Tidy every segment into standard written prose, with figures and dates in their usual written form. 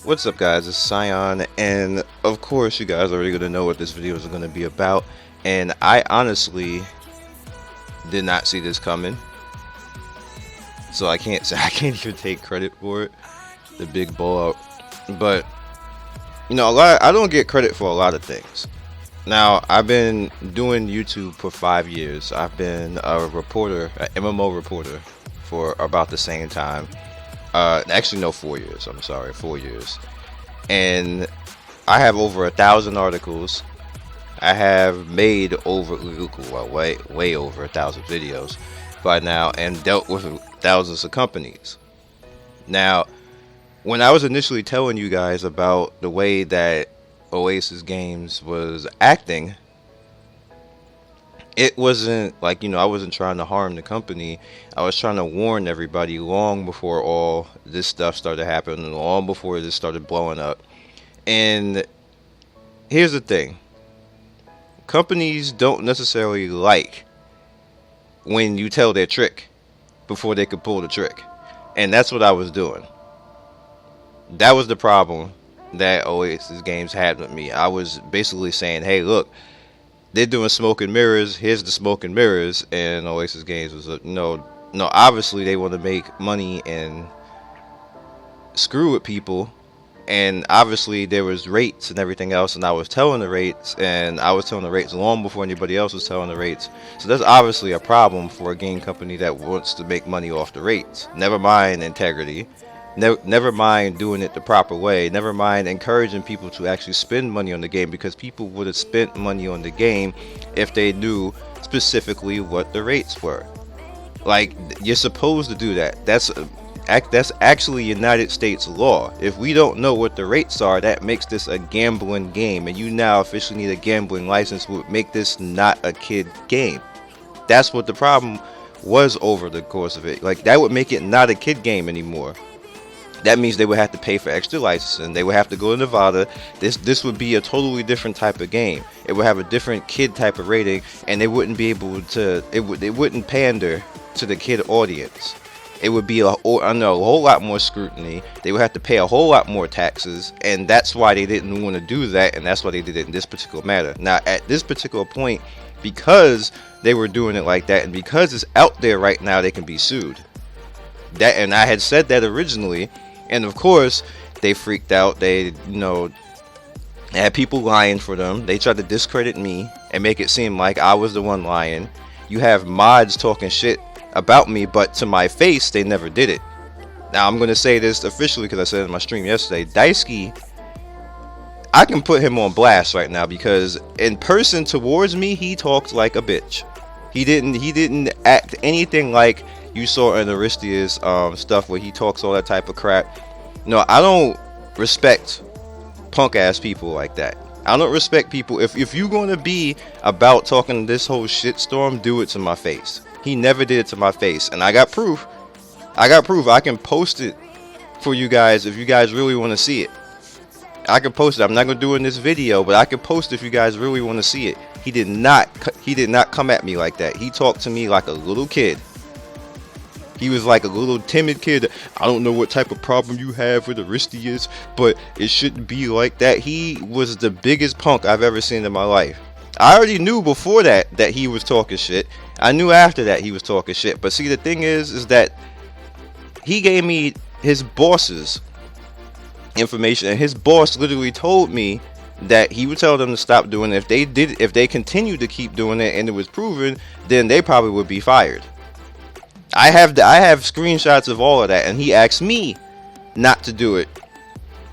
What's up, guys? It's Scion, and of course, you guys are already gonna know what this video is gonna be about. And I honestly did not see this coming, so I can't say I can't even take credit for it. The big blow up, but I don't get credit for a lot of things. Now, I've been doing YouTube for 5 years. I've been a reporter, an MMO reporter, for about the same time. Actually, no, 4 years. I'm sorry, 4 years. And I have over 1,000 articles. I have made over, well, way over 1,000 videos by now, and dealt with thousands of companies. Now, when I was initially telling you guys about the way that Oasis Games was acting, it wasn't like, I wasn't trying to harm the company. I was trying to warn everybody long before all this stuff started happening, long before this started blowing up. And here's the thing. Companies don't necessarily like when you tell their trick before they could pull the trick. And that's what I was doing. That was the problem that Oasis Games had with me. I was basically saying, hey, look, they're doing smoke and mirrors. Here's the smoke and mirrors. And Oasis Games was like, no, obviously they want to make money and screw with people. And obviously there was rates and everything else, and I was telling the rates, and I was telling the rates long before anybody else was telling the rates. So that's obviously a problem for a game company that wants to make money off the rates. Never mind integrity. Never mind doing it the proper way. Never mind encouraging people to actually spend money on the game, because people would have spent money on the game if they knew specifically what the rates were. Like, you're supposed to do that. That's actually United States law. If we don't know what the rates are, that makes this a gambling game, and you now officially need a gambling license, would make this not a kid game. That's what the problem was over the course of it. Like, that would make it not a kid game anymore. That means they would have to pay for extra licensing. They would have to go to Nevada. This would be a totally different type of game. It would have a different kid type of rating, and they wouldn't be able to. It wouldn't pander to the kid audience. It would be a whole lot more scrutiny. They would have to pay a whole lot more taxes, and that's why they didn't want to do that, and that's why they did it in this particular matter. Now, at this particular point, because they were doing it like that, and because it's out there right now, they can be sued. And I had said that originally. And of course, they freaked out. They had people lying for them. They tried to discredit me and make it seem like I was the one lying. You have mods talking shit about me, but to my face, they never did it. Now, I'm going to say this officially because I said it in my stream yesterday. Daisuke, I can put him on blast right now, because in person towards me, he talked like a bitch. He didn't act anything like you saw in Aristia's stuff where he talks all that type of crap. No, I don't respect punk ass people like that. I don't respect people. If you're going to be about talking this whole shitstorm, do it to my face. He never did it to my face, and I got proof. I can post it for you guys if you guys really want to see it. I can post it. I'm not going to do it in this video, but I can post it if you guys really want to see it. He did not come at me like that. He talked to me like a little kid. He was like a little timid kid. I don't know what type of problem you have with Aristias, but it shouldn't be like that. He was the biggest punk I've ever seen in my life. I already knew before that he was talking shit. I knew after that he was talking shit. But see, the thing is that he gave me his boss's information, and his boss literally told me that he would tell them to stop doing it. If they continued to keep doing it and it was proven, then they probably would be fired. I have screenshots of all of that, and he asked me not to do it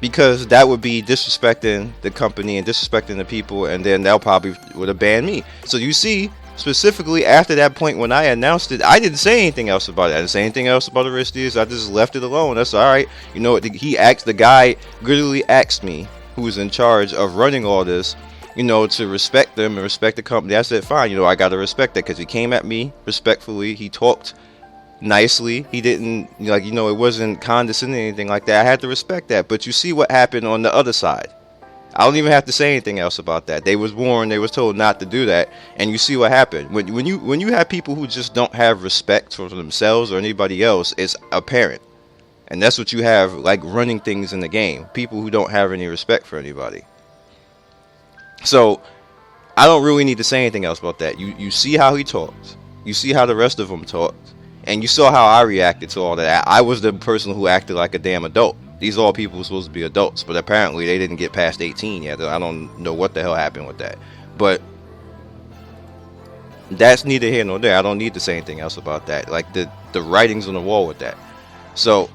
because that would be disrespecting the company and disrespecting the people, and then they'll probably would have banned me. So you see, specifically after that point when I announced it, I didn't say anything else about it. I didn't say anything else about Aristides. I just left it alone. That's all right. You know what? The guy literally asked me, who was in charge of running all this, to respect them and respect the company. I said, fine. I got to respect that, because he came at me respectfully. He talked nicely. He didn't it wasn't condescending or anything like that. I had to respect that. But you see what happened on the other side. I don't even have to say anything else about that. They was warned, they was told not to do that, and you see what happened. When you have people who just don't have respect for themselves or anybody else, it's apparent. And that's what you have like running things in the game. People who don't have any respect for anybody. So I don't really need to say anything else about that. You see how he talks. You see how the rest of them talked. And you saw how I reacted to all that. I was the person who acted like a damn adult. These all people were supposed to be adults, but apparently they didn't get past 18 yet. I don't know what the hell happened with that. But that's neither here nor there. I don't need to say anything else about that. Like the writing's on the wall with that. So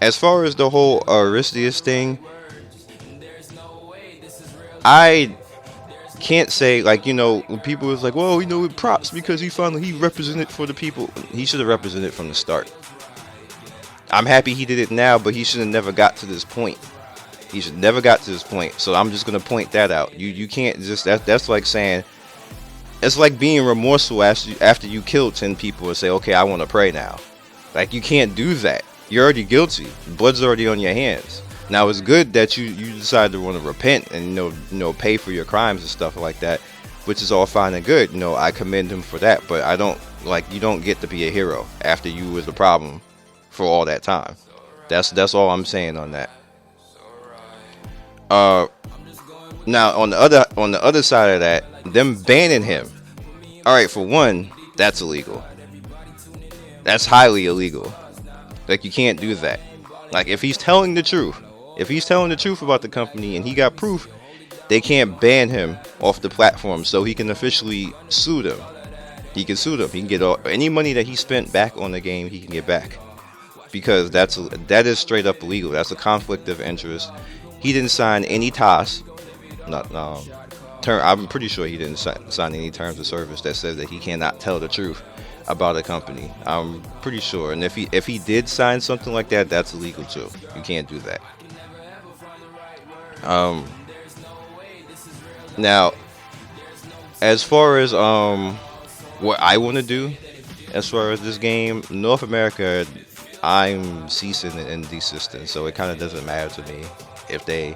as far as the whole Aristides thing, I can't say, like, you know, when people was like, well, you know, with props because he represented for the people. He should have represented from the start. I'm happy he did it now, but he should have never got to this point. He should never got to this point. So I'm just gonna point that out. You can't just that's like saying, it's like being remorseful after you killed 10 people and say, okay, I want to pray now. Like, you can't do that. You're already guilty. Blood's already on your hands. Now it's good that you decide to want to repent and you know pay for your crimes and stuff like that, which is all fine and good. You know, I commend him for that, but I don't like, you don't get to be a hero after you was the problem for all that time. That's all I'm saying on that. Now on the other side of that, them banning him. All right, for one, that's illegal. That's highly illegal. Like, you can't do that. Like, if he's telling the truth about the company and he got proof, they can't ban him off the platform, so he can officially sue them. He can sue them. He can get any money that he spent back on the game. He can get back, because that is straight up illegal. That's a conflict of interest. He didn't sign any TOS. I'm pretty sure he didn't sign any terms of service that says that he cannot tell the now about a company. I'm pretty sure. And if he did sign something like that, that's illegal too. You can't do that. Now, as far as what I want to do, as far as this game, North America, I'm ceasing and desisting. So it kind of doesn't matter to me if they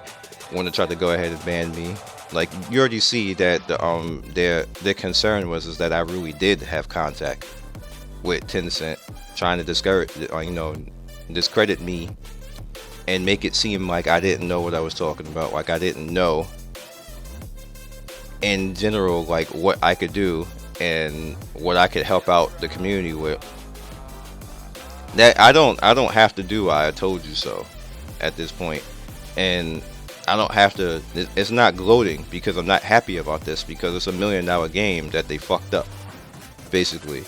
want to try to go ahead and ban me. Like, you already see that their concern was that I really did have contact with Tencent, trying to discredit me and make it seem like I didn't know what I was talking about, like I didn't know in general like what I could do and what I could help out the community with. That I don't have to do I told you so at this point, and I don't have to. It's not gloating because I'm not happy about this, because it's $1 million game that they fucked up, basically.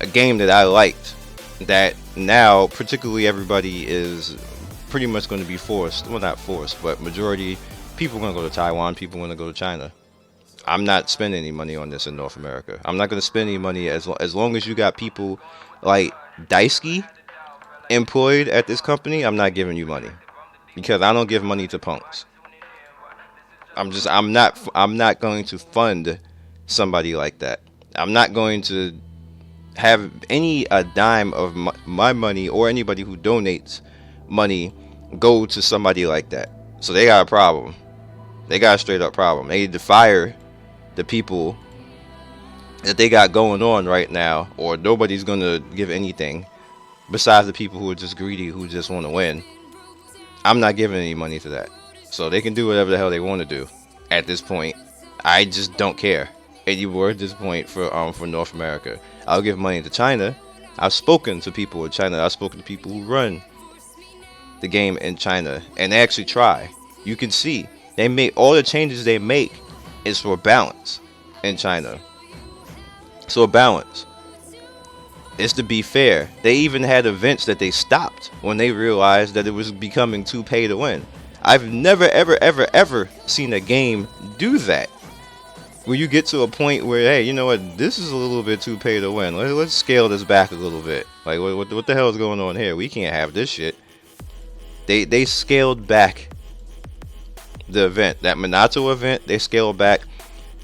A game that I liked, that now particularly everybody is pretty much going to be forced. Well, not forced, but majority people are going to go to Taiwan. People are going to go to China. I'm not spending any money on this in North America. I'm not going to spend any money as long as you got people like Daisuke employed at this company. I'm not giving you money, because I don't give money to punks. I'm not going to fund somebody like that. I'm not going to have a dime of my money or anybody who donates money go to somebody like that. So they got a problem. They got a straight up problem. They need to fire the people that they got going on right now, or nobody's gonna give anything besides the people who are just greedy, who just want to win. I'm not giving any money to that. So they can do whatever the hell they want to do at this point. I just don't care anymore at this point for North America. I'll give money to China. I've spoken to people in China. I've spoken to people who run the game in China, and they actually try. You can see they make all the changes they make is for balance in China. So balance. It's to be fair. They even had events that they stopped when they realized that it was becoming too pay to win. I've never ever seen a game do that. When you get to a point where, hey, you know what, this is a little bit too pay to win. Let's scale this back a little bit. Like, what the hell is going on here? We can't have this shit. They scaled back the event. That Minato event, they scaled back.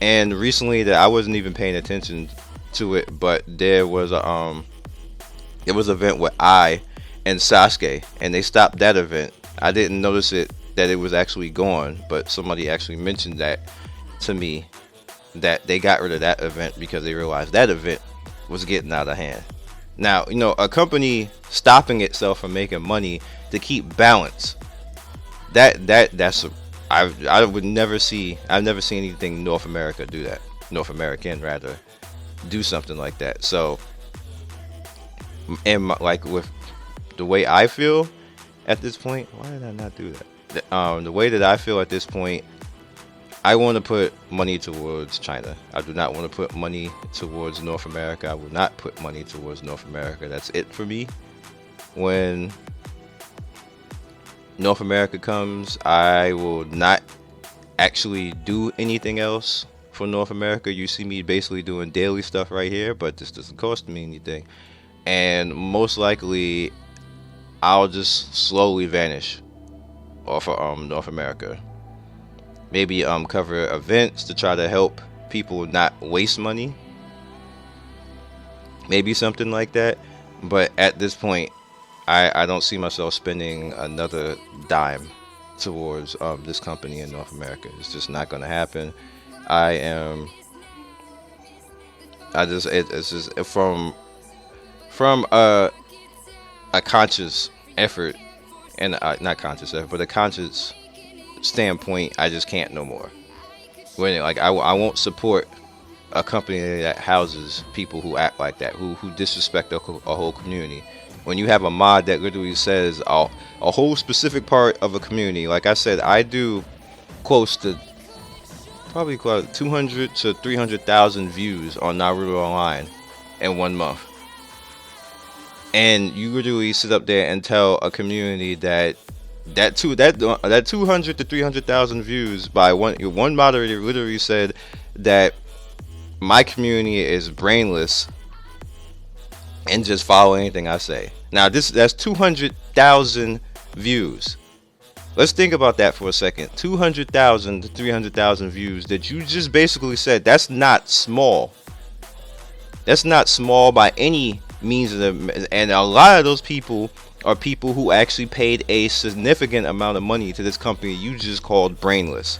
And recently, that I wasn't even paying attention to it, but there was an event with I and Sasuke, and they stopped that event. I didn't notice that it was actually gone, but somebody actually mentioned that to me, that they got rid of that event because they realized that event was getting out of hand. Now, a company stopping itself from making money to keep balance. That's I would never see. I've never seen anything North America do that. North American rather do something like that. So, and like with the way I feel at this point, why did I not do that? The way that I feel at this point, I want to put money towards China. I do not want to put money towards North America. I will not put money towards North America. That's it for me. When North America comes, I will not actually do anything else for North America. You see me basically doing daily stuff right here, but this doesn't cost me anything. And most likely, I'll just slowly vanish off of North America. Maybe cover events to try to help people not waste money. Maybe something like that. But at this point, I don't see myself spending another dime towards this company in North America. It's just not going to happen. It's just from a conscious effort, and not conscious effort, but a conscious standpoint, I just can't no more. When I won't support a company that houses people who act like that, who disrespect a whole community. When you have a mod that literally says a whole specific part of a community, like I said, I do close to probably 200 to 300,000 views on Naruto Online in 1 month. And you literally sit up there and tell a community that 200 to 300,000 views by one moderator literally said that my community is brainless and just follow anything I say. Now that's 200,000 views. Let's think about that for a second. 200,000 to 300,000 views that you just basically said. That's not small. That's not small by any means and a lot of those people are people who actually paid a significant amount of money to this company you just called brainless.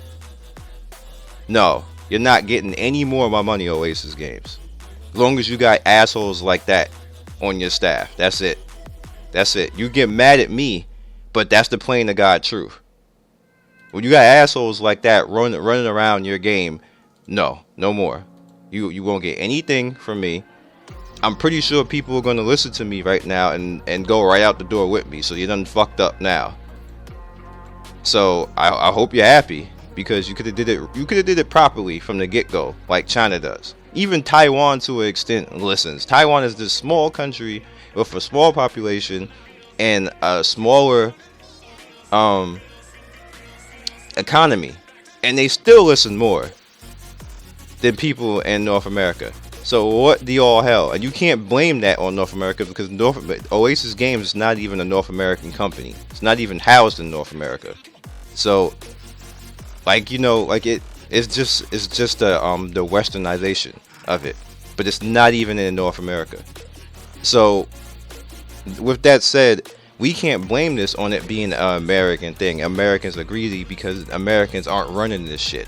No, you're not getting any more of my money, Oasis Games. As long as you got assholes like that on your staff. That's it. That's it. You get mad at me, but that's the plain to God truth. When you got assholes like that running around your game, no more. You won't get anything from me. I'm pretty sure people are going to listen to me right now and go right out the door with me. So you done fucked up now. So I hope you're happy, because you could have did it. You could have did it properly from the get-go, like China does. Even Taiwan, to an extent, listens. Taiwan is this small country with a small population and a smaller economy, and they still listen more than people in North America. So what the all hell? And you can't blame that on North America, because Oasis Games is not even a North American company. It's not even housed in North America. So, it's just the westernization of it, but it's not even in North America. So, with that said, we can't blame this on it being an American thing. Americans are greedy because Americans aren't running this shit.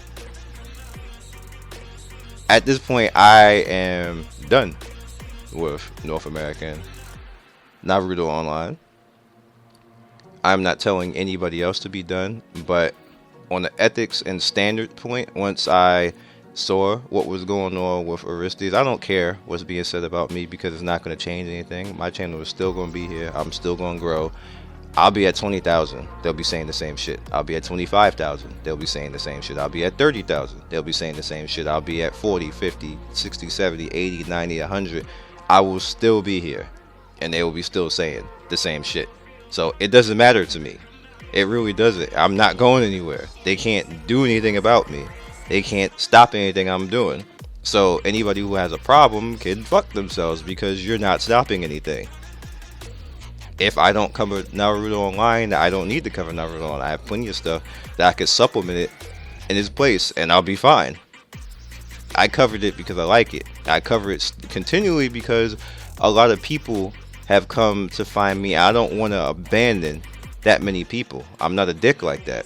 At this point, I am done with North American Naruto Online. I'm not telling anybody else to be done, but on the ethics and standard point, once I saw what was going on with Aristides, I don't care what's being said about me, because it's not going to change anything. My channel is still going to be here. I'm still going to grow. I'll be at 20,000. They'll be saying the same shit. I'll be at 25,000. They'll be saying the same shit. I'll be at 30,000. They'll be saying the same shit. I'll be at 40, 50, 60, 70, 80, 90, 100. I will still be here, and they will be still saying the same shit. So it doesn't matter to me. It really doesn't. I'm not going anywhere. They can't do anything about me. They can't stop anything I'm doing. So anybody who has a problem can fuck themselves, because you're not stopping anything. If I don't cover Naruto Online, I don't need to cover Naruto Online. I have plenty of stuff that I could supplement it in its place, and I'll be fine. I covered it because I like it. I cover it continually because a lot of people have come to find me. I don't want to abandon that many people. I'm not a dick like that.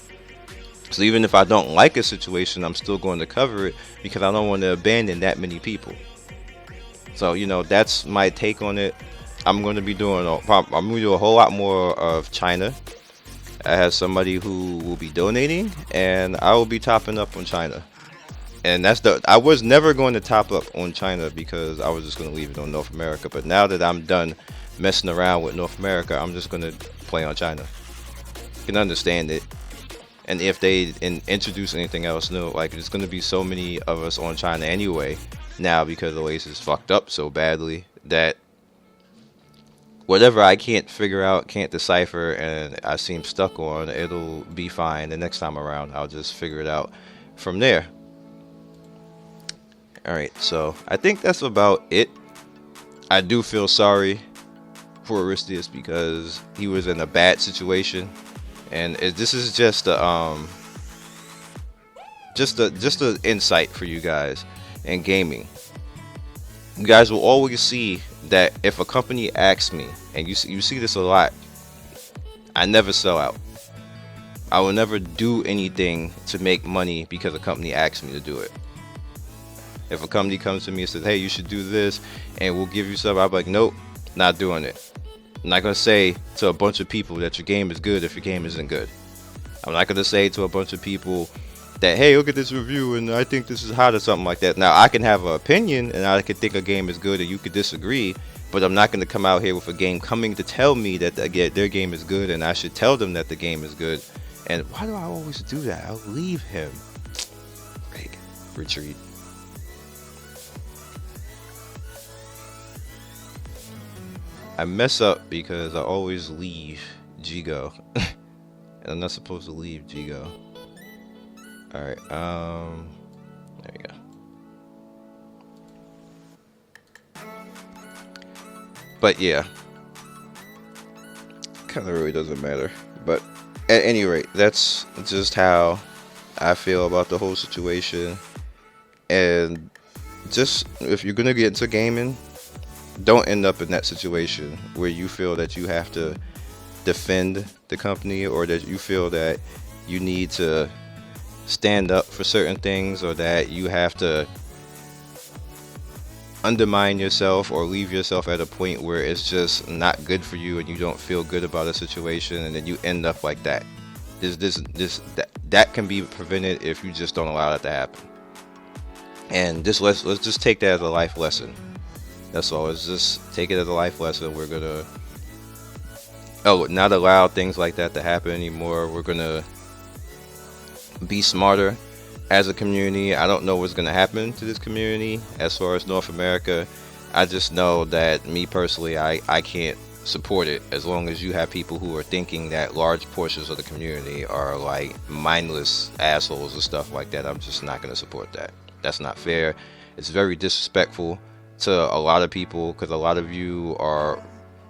So even if I don't like a situation, I'm still going to cover it, because I don't want to abandon that many people. So, that's my take on it. I'm going to be doing I'm going to do a whole lot more of China. I have somebody who will be donating, and I will be topping up on China. And I was never going to top up on China because I was just going to leave it on North America. But now that I'm done messing around with North America, I'm just going to play on China. You can understand it. And if they introduce anything else new, like there's going to be so many of us on China anyway now because Oasis fucked up so badly that whatever I can't figure out, can't decipher, and I seem stuck on, it'll be fine. The next time around, I'll just figure it out from there. Alright, so I think that's about it. I do feel sorry for Aristides because he was in a bad situation. And this is just a insight for you guys in gaming. You guys will always see that if a company asks me, and you see this a lot, I never sell out. I will never do anything to make money because a company asks me to do it. If a company comes to me and says, hey, you should do this and we'll give you stuff, I'll be like, nope, not doing it. I'm not going to say to a bunch of people that your game is good if your game isn't good. I'm not going to say to a bunch of people that, hey, look at this review and I think this is hot or something like that. Now, I can have an opinion and I can think a game is good and you could disagree, but I'm not going to come out here with a game coming to tell me that their game is good and I should tell them that the game is good. And why do I always do that? I'll leave him. Like, retreat. I mess up because I always leave Jigo. And I'm not supposed to leave Jigo. Alright, there you go. But yeah. Kinda really doesn't matter. But at any rate, that's just how I feel about the whole situation. And just, if you're gonna get into gaming, don't end up in that situation where you feel that you have to defend the company or that you feel that you need to stand up for certain things or that you have to undermine yourself or leave yourself at a point where it's just not good for you and you don't feel good about a situation and then you end up like that. That can be prevented if you just don't allow that to happen. And let's just take that as a life lesson. That's all. It's just take it as a life lesson. We're gonna not allow things like that to happen anymore. We're gonna be smarter as a community. I don't know what's gonna happen to this community as far as North America. I just know that me personally, I can't support it as long as you have people who are thinking that large portions of the community are like mindless assholes and stuff like that. I'm just not gonna support that. That's not fair. It's very disrespectful to a lot of people because a lot of you are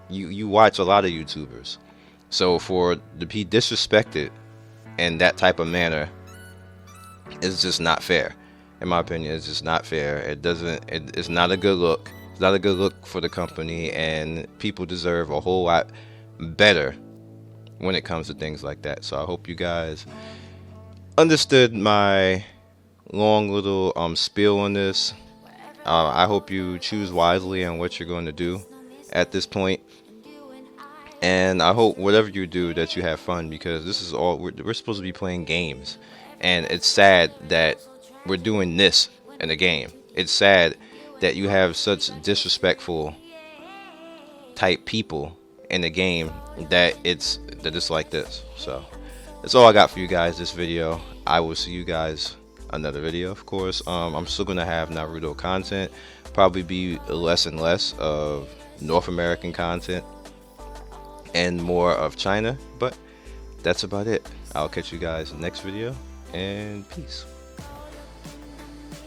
you watch a lot of YouTubers, so for to be disrespected in that type of manner is just not fair. In my opinion, it's just not fair. It's not a good look. It's not a good look for the company, and people deserve a whole lot better when it comes to things like that. So I hope you guys understood my long little spiel on this. I hope you choose wisely on what you're going to do at this point. And I hope whatever you do that you have fun, because this is all we're supposed to be playing games. And it's sad that we're doing this in a game. It's sad that you have such disrespectful type people in the game that it's like this. So that's all I got for you guys this video. I will see you guys another video, of course. I'm still gonna have Naruto content, probably be less and less of North American content and more of China, but that's about it. I'll catch you guys next video, and peace.